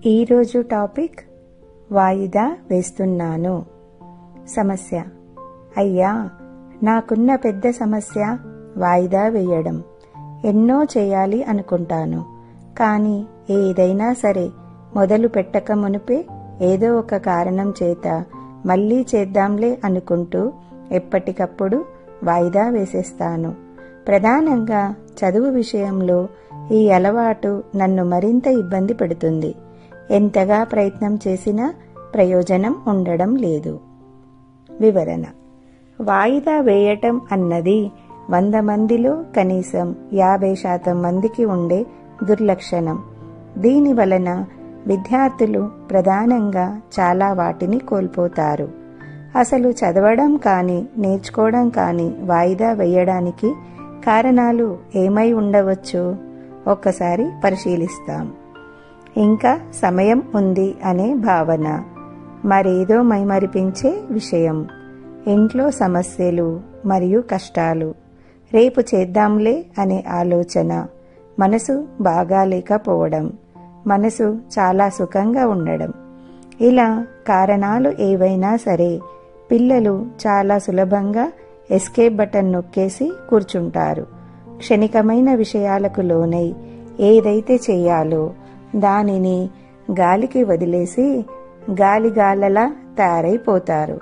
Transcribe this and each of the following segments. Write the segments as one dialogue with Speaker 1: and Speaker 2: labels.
Speaker 1: ఈరోజు టాపిక్ వాయిదా వేస్తున్నాను. సమస్య: అయ్యా, నాకున్న పెద్ద సమస్య వాయిదా వేయడం. ఎన్నో చేయాలి అనుకుంటాను, కానీ ఏదైనా సరే మొదలు పెట్టక మునిపే ఏదో ఒక కారణం చేత మళ్ళీ చేద్దాంలే అనుకుంటూ ఎప్పటికప్పుడు వాయిదా వేసేస్తాను. ప్రధానంగా చదువు విషయంలో ఈ అలవాటు నన్ను మరింత ఇబ్బంది పెడుతుంది. ఎంతగా ప్రయత్నం చేసినా ప్రయోజనం ఉండడం లేదు. వివరణ: వాయిదా వేయటం అన్నది 100 మందిలో కనీసం 50% మందికి ఉండే దుర్లక్షణం. దీని వలన విద్యార్థులు ప్రధానంగా చాలా వాటిని కోల్పోతారు. అసలు చదవడం కానీ నేర్చుకోవడం కానీ వాయిదా వేయడానికి కారణాలు ఏమై ఉండవచ్చు? ఒక్కసారి పరిశీలిస్తాం. ఇంకా సమయం ఉంది అనే భావన, మరేదో మైమరిపించే విషయం, ఇంట్లో సమస్యలు మరియు కష్టాలు, రేపు చేద్దాంలే అనే ఆలోచన, మనసు బాగాలేకపోవడం, మనసు చాలా సుఖంగా ఉండడం. ఇలా కారణాలు ఏవైనా సరే పిల్లలు చాలా సులభంగా ఎస్కేప్ బటన్ నొక్కేసి కూర్చుంటారు. క్షణికమైన విషయాలకు లోనై ఏదైతే చేయాలో దానిని గాలికి వదిలేసి గాలిగాలలా తయారైపోతారు.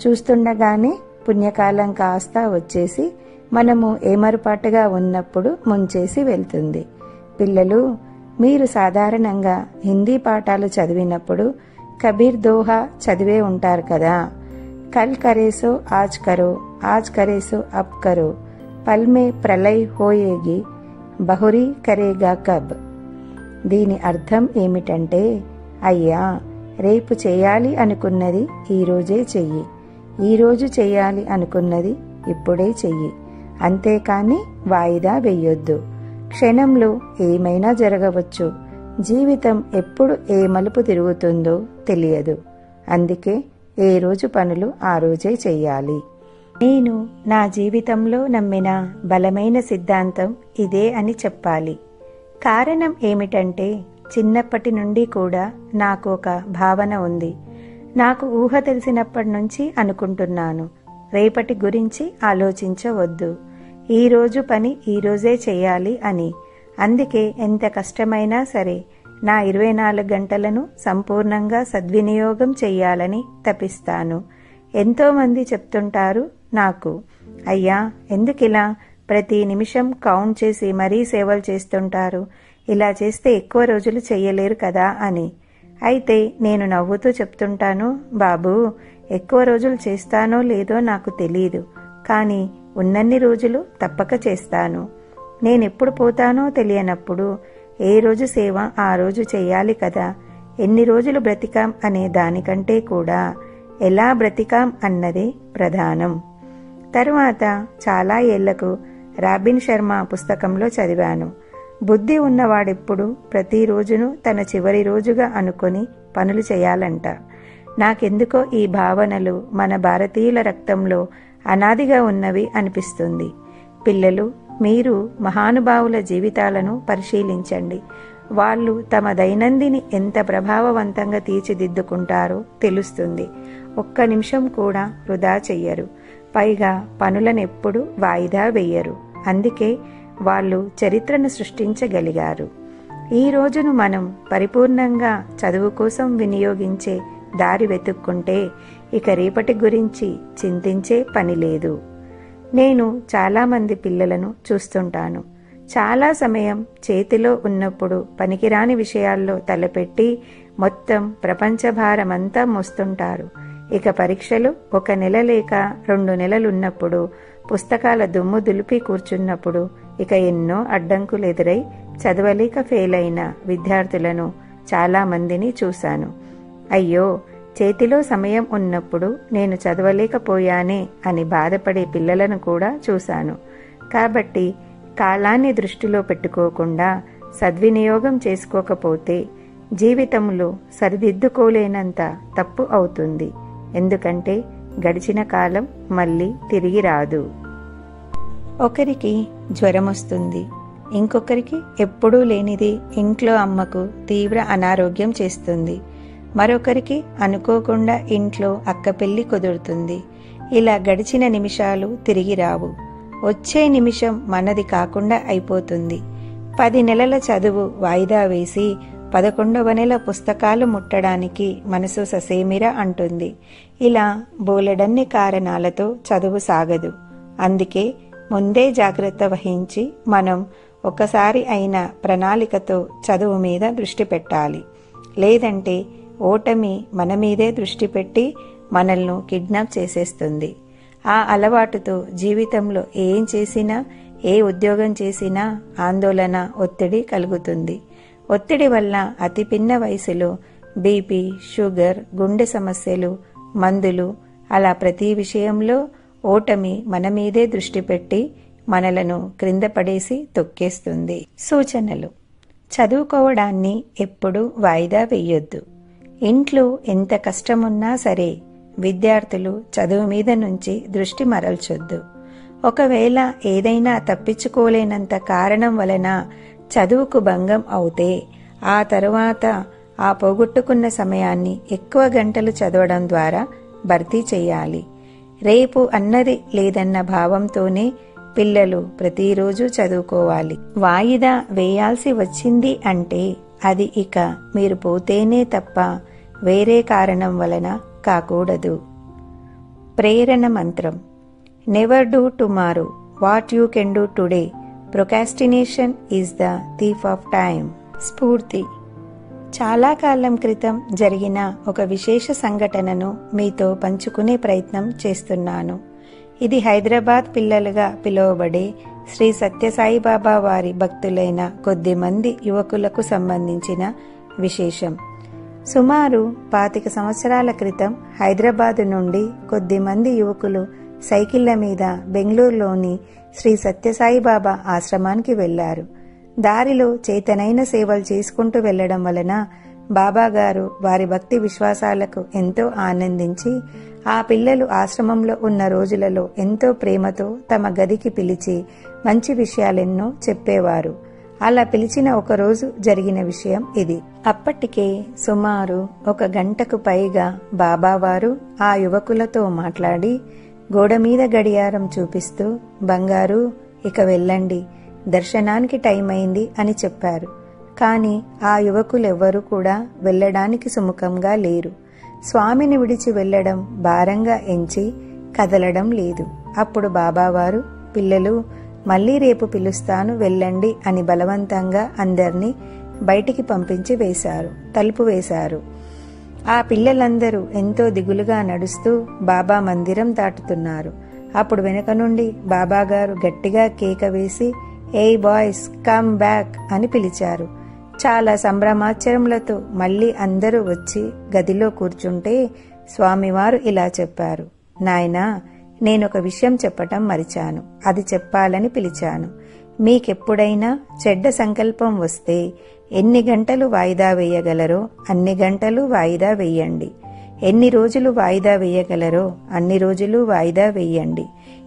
Speaker 1: చూస్తుండగానే పుణ్యకాలం కాస్త వచ్చేసి మనము ఏమరుపాటుగా ఉన్నప్పుడు ముంచేసి వెళ్తుంది. పిల్లలు, మీరు సాధారణంగా హిందీ పాఠాలు చదివినప్పుడు కబీర్ దోహా చదివే ఉంటారు కదా. కల్ కరేసో ఆజ్ కరో, ఆజ్ కరేసో అబ్ కరో, పల్ మే ప్రళయ్ హోయేగి, బహురీ కరేగా కబ్. దీని అర్థం ఏమిటంటే, అయ్యా, రేపు చేయాలి అనుకున్నది ఈరోజే చెయ్యి, ఈరోజు చేయాలి అనుకున్నది ఇప్పుడే చెయ్యి, అంతేకాని వాయిదా వెయ్యొద్దు. క్షణంలో ఏమైనా జరగవచ్చు. జీవితం ఎప్పుడు ఏ మలుపు తిరుగుతుందో తెలియదు. అందుకే ఏ రోజు పనులు ఆ రోజే చెయ్యాలి. నేను నా జీవితంలో నమ్మిన బలమైన సిద్ధాంతం ఇదే అని చెప్పాలి. కారణం ఏమిటంటే, చిన్నప్పటి నుండి కూడా నాకు ఒక భావన ఉంది. నాకు ఊహ తెలిసినప్పటి నుంచి అనుకుంటున్నాను, రేపటి గురించి ఆలోచించవద్దు, ఈరోజు పని ఈరోజే చేయాలి అని. అందుకే ఎంత కష్టమైనా సరే నా 24 గంటలను సంపూర్ణంగా సద్వినియోగం చెయ్యాలని తపిస్తాను. ఎంతోమంది చెప్తుంటారు నాకు, అయ్యా, ఎందుకిలా ప్రతి నిమిషం కౌంట్ చేసి మరీ సేవలు చేస్తుంటారు, ఇలా చేస్తే ఎక్కువ రోజులు చెయ్యలేరు కదా అని. అయితే నేను నవ్వుతూ చెప్తుంటాను, బాబూ, ఎక్కువ రోజులు చేస్తానో లేదో నాకు తెలీదు, కానీ ఉన్నన్ని రోజులు తప్పక చేస్తాను. నేనెప్పుడు పోతానో తెలియనప్పుడు ఏ రోజు సేవ ఆ రోజు చెయ్యాలి కదా. ఎన్ని రోజులు బ్రతికాం అనే దానికంటే కూడా ఎలా బ్రతికాం అన్నదే ప్రధానం. తరువాత చాలా ఏళ్లకు రాబిన్ శర్మ పుస్తకంలో చదివాను, బుద్ధి ఉన్నవాడెప్పుడు ప్రతిరోజును తన చివరి రోజుగా అనుకొని పనులు చేయాలంట. నాకెందుకో ఈ భావనలు మన భారతీయుల రక్తంలో అనాదిగా ఉన్నవి అనిపిస్తుంది. పిల్లలు, మీరు మహానుభావుల జీవితాలను పరిశీలించండి. వాళ్ళు తమ దైనందిని ఎంత ప్రభావవంతంగా తీర్చిదిద్దుకుంటారో తెలుస్తుంది. ఒక్క నిమిషం కూడా వృధా చెయ్యరు. పైగా పనులను ఎప్పుడు వాయిదా వేయరు. అందుకే వాళ్ళు చరిత్రను సృష్టించగలిగారు. ఈ రోజును మనం పరిపూర్ణంగా చదువు కోసం వినియోగించే దారి వెతుక్కుంటే ఇక రేపటి గురించి చింతించే పని లేదు. నేను చాలామంది పిల్లలను చూస్తుంటాను. చాలా సమయం చేతిలో ఉన్నప్పుడు పనికిరాని విషయాల్లో తలపెట్టి మొత్తం ప్రపంచ భారమంతా మోస్తుంటారు. ఇక పరీక్షలు 1 నెల లేక 2 నెలలున్నప్పుడు, పుస్తకాల దుమ్ము దులిపి కూర్చున్నప్పుడు ఇక ఎన్నో అడ్డంకులు ఎదురై చదవలేక ఫెయిల్ అయిన విద్యార్థులను చాలామందిని చూశాను. అయ్యో, చేతిలో సమయం ఉన్నప్పుడు నేను చదవలేకపోయానే అని బాధపడే పిల్లలను కూడా చూశాను. కాబట్టి కాలాన్ని దృష్టిలో పెట్టుకోకుండా సద్వినియోగం చేసుకోకపోతే జీవితంలో సరిదిద్దుకోలేనంత తప్పు అవుతుంది. ఎందుకంటే గడిచిన కాలం మళ్ళీ తిరిగి రాదు. ఒకరికి జ్వరం వస్తుంది, ఇంకొకరికి ఎప్పుడూ లేనిది ఇంట్లో అమ్మకు తీవ్ర అనారోగ్యం చేస్తుంది. మరొకరికి అనుకోకుండా ఇంట్లో అక్క పెళ్లి కుదురుతుంది. ఇలా గడిచిన నిమిషాలు తిరిగి రావు. వచ్చే నిమిషం మనది కాకుండా అయిపోతుంది. 10 నెలల చదువు వాయిదా వేసి 11వ నెల పుస్తకాలు ముట్టడానికి మనసు ససేమిరా అంటుంది. ఇలా బోలెడన్ని కారణాలతో చదువు సాగదు. అందుకే ముందే జాగ్రత్త వహించి మనం ఒకసారి అయిన ప్రణాళికతో చదువు మీద దృష్టి పెట్టాలి. లేదంటే ఓటమి మన మీదే దృష్టి పెట్టి మనల్ని కిడ్నాప్ చేసేస్తుంది. ఆ అలవాటుతో జీవితంలో ఏం చేసినా, ఏ ఉద్యోగం చేసినా ఆందోళన, ఒత్తిడి కలుగుతుంది. ఒత్తిడి వల్ల అతి పిన్న వయసులో బీపీ, షుగర్, గుండె సమస్యలు, మందులు, అలా ప్రతి విషయంలో ఓటమి మన మీదే దృష్టి పెట్టి మనలను క్రింద పడేసి తొక్కేస్తుంది. సూచనలు: చదువుకోవడాన్ని ఎప్పుడూ వాయిదా వేయొద్దు. ఇంట్లో ఎంత కష్టమున్నా సరే విద్యార్థులు చదువు మీద నుంచి దృష్టి మరల్చొద్దు. ఒకవేళ ఏదైనా తప్పించుకోలేనంత కారణం వలన చదువుకు భంగం అవుతే ఆ తరువాత ఆ పోగొట్టుకున్న సమయాన్ని ఎక్కువ గంటలు చదవడం ద్వారా భర్తీ చేయాలి. రేపు అన్నది లేదన్న భావంతోనే పిల్లలు ప్రతిరోజు చదువుకోవాలి. వాయిదా వేయాల్సి వచ్చింది అంటే అది ఇక మీరు పోతేనే తప్ప వేరే కారణం వలన కాకూడదు. ప్రేరణ మంత్రం: never do tomorrow what you can do today. Procrastination is the thief of time. స్ఫూర్తి: చాలా కాలం క్రితం జరిగిన ఒక విశేష సంఘటనను మీతో పంచుకునే ప్రయత్నం చేస్తున్నాను. ఇది హైదరాబాద్ పిల్లలుగా పిలువబడే శ్రీ సత్యసాయిబాబా వారి భక్తులైన కొద్దిమంది యువకులకు సంబంధించిన విశేషం. సుమారు 25 సంవత్సరాల క్రితం హైదరాబాదు నుండి కొద్దిమంది యువకులు సైకిళ్ల మీద బెంగళూరులోని శ్రీ సత్యసాయిబాబా ఆశ్రమానికి వెళ్లారు. దారిలో చేతనైన సేవలు చేసుకుంటూ వెళ్లడం వలన బాబాగారు వారి భక్తి విశ్వాసాలకు ఎంతో ఆనందించి ఆ పిల్లలు ఆశ్రమంలో ఉన్న రోజులలో ఎంతో ప్రేమతో తమ గదికి పిలిచి మంచి విషయాలెన్నో చెప్పేవారు. అలా పిలిచిన ఒకరోజు జరిగిన విషయం ఇది. అప్పటికే సుమారు 1 గంటకు పైగా బాబావారు ఆ యువకులతో మాట్లాడి గోడ మీద గడియారం చూపిస్తూ, బంగారు ఇక వెళ్ళండి, దర్శనానికి టైం అయింది అని చెప్పారు. కాని ఆ యువకులెవ్వరూ కూడా వెళ్ళడానికి సుముఖంగా లేరు. స్వామిని విడిచి వెళ్లడం భారంగా ఎంచి కదలడం లేదు. అప్పుడు బాబావారు, పిల్లలు మళ్లీ రేపు పిలుస్తాను వెళ్ళండి అని బలవంతంగా అందర్నీ బయటికి పంపించి తలుపు వేశారు. ఆ పిల్లలందరూ ఎంతో దిగులుగా నడుస్తూ బాబా మందిరం దాటుతున్నారు. అప్పుడు వెనుక నుండి బాబాగారు గట్టిగా కేక వేసి, ఏయ్ బాయ్స్, కమ్ బ్యాక్ అని పిలిచారు. చాలా సంభ్రమాశ్చర్యములతో మళ్లీ అందరూ వచ్చి గదిలో కూర్చుంటే స్వామివారు ఇలా చెప్పారు, నాయనా, నేనొక విషయం చెప్పటం మరిచాను, అది చెప్పాలని పిలిచాను. మీకెప్పుడైనా చెడ్డ సంకల్పం వస్తే ఎన్ని గంటలు వాయిదా వేయగలరో అన్ని గంటలు వాయిదా వేయండి. ఎన్ని రోజులు వాయిదా వేయగలరో అన్ని రోజులు వాయిదా వేయండి.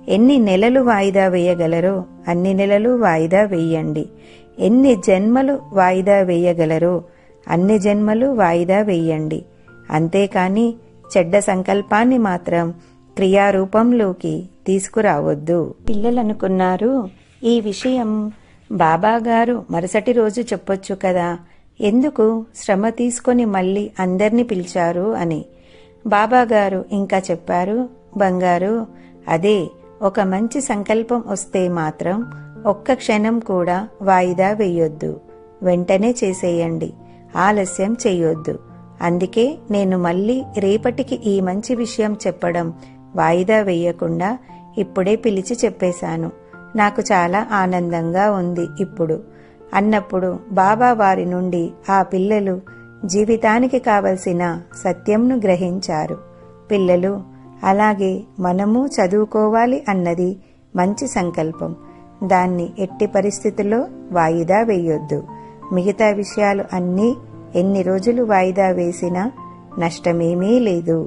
Speaker 1: ఎన్ని నెలలు వాయిదా వేయగలరో అన్ని నెలలు వాయిదా వేయండి. ఎన్ని జన్మలు వాయిదా వేయగలరో అన్ని జన్మలు వాయిదా వేయండి. అంతేకాని చెడ్డ సంకల్పాన్ని మాత్రం క్రియారూపంలోకి తీసుకురావద్దు. పిల్లలనుకున్నారు, ఈ విషయం బాబాగారు మరుసటి రోజు చెప్పొచ్చు కదా, ఎందుకు శ్రమ తీసుకొని మళ్ళీ అందర్నీ పిలిచారు అని. బాబాగారు ఇంకా చెప్పారు, బంగారు, అదే ఒక మంచి సంకల్పం వస్తే మాత్రం ఒక్క క్షణం కూడా వాయిదా వేయొద్దు, వెంటనే చేసేయండి, ఆలస్యం చెయ్యొద్దు. అందుకే నేను మళ్ళీ రేపటికి ఈ మంచి విషయం చెప్పడం వాయిదా వేయకుండా ఇప్పుడే పిలిచి చెప్పేశాను. నాకు చాలా ఆనందంగా ఉంది ఇప్పుడు అన్నప్పుడు బాబా వారి నుండి ఆ పిల్లలు జీవితానికి కావలసిన సత్యంను గ్రహించారు. పిల్లలు, అలాగే మనము చదువుకోవాలి అన్నది మంచి సంకల్పం. దాన్ని ఎట్టి పరిస్థితుల్లో వాయిదా వేయొద్దు. మిగతా విషయాలు అన్నీ ఎన్ని రోజులు వాయిదా వేసినా నష్టమేమీ లేదు.